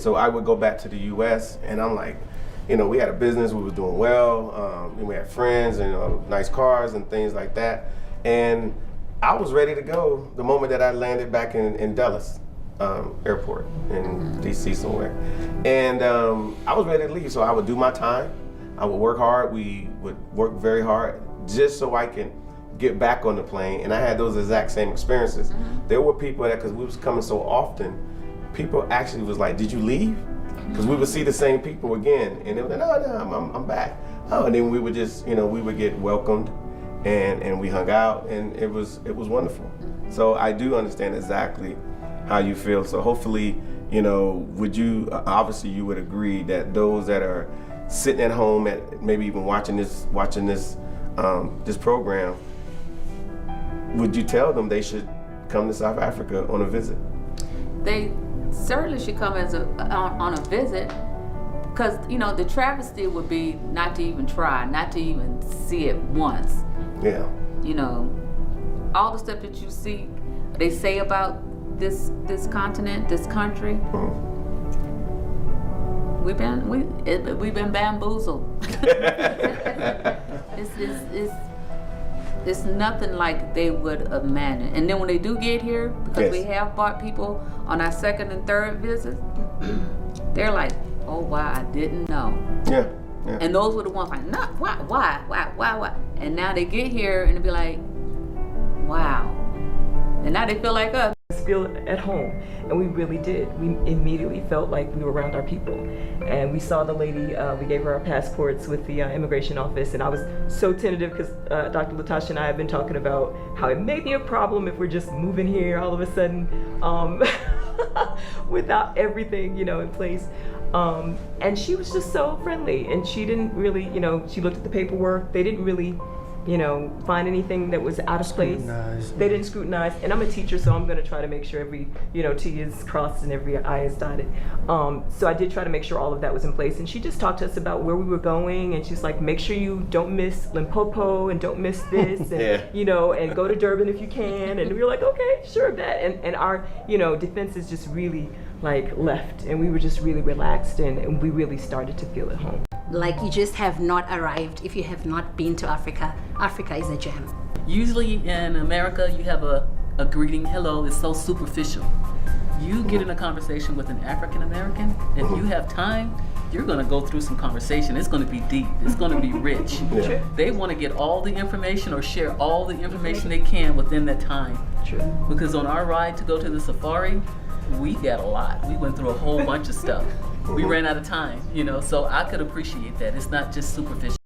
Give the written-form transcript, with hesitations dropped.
So I would go back to the U.S. and I'm like, we had a business, we was doing well, and we had friends and nice cars and things like that. And I was ready to go the moment that I landed back in Dulles Airport in D.C. somewhere. And I was ready to leave, so I would do my time. I would work hard. We would work very hard just so I can get back on the plane. And I had those exact same experiences. There were people that, because we was coming so often, people actually was like, "Did you leave?" Because we would see the same people again, and they were like, "No, I'm back." Oh, and then we would just, we would get welcomed, and we hung out, and it was wonderful. So I do understand exactly how you feel. So hopefully, would you obviously you would agree that those that are sitting at home and maybe even watching this program, would you tell them they should come to South Africa on a visit? They certainly should come on a visit, because the travesty would be not to even try, not to even see it once. Yeah. All the stuff that you see, they say about this continent, this country. We've been bamboozled. It's nothing like they would imagine. And then when they do get here, because we have brought people on our second and third visit, they're like, "Oh wow, I didn't know." Yeah. And those were the ones like, "No, why?" And now they get here and they be like, "Wow." And now they feel like us. Feel at home, and we really did. We immediately felt like we were around our people, and we saw the lady. We gave her our passports with the immigration office, and I was so tentative because Dr. Latasha and I have been talking about how it may be a problem if we're just moving here all of a sudden without everything in place. And she was just so friendly, and she didn't really, she looked at the paperwork. They didn't really find anything that was out of place. They didn't scrutinize. And I'm a teacher, so I'm going to try to make sure every, T is crossed and every I is dotted. So I did try to make sure all of that was in place. And she just talked to us about where we were going. And she's like, make sure you don't miss Limpopo and don't miss this. And, and go to Durban if you can. And we were like, okay, sure, bet. And our, defenses just really left. And we were just really relaxed, and we really started to feel at home. Like you just have not arrived if you have not been to Africa. Africa is a gem. Usually in America, you have a greeting, hello, it's so superficial. You get in a conversation with an African American, if you have time, you're going to go through some conversation. It's going to be deep. It's going to be rich. Yeah. They want to get all the information or share all the information they can within that time. True. Because on our ride to go to the safari, we got a lot. We went through a whole bunch of stuff. We ran out of time, so I could appreciate that. It's not just superficial.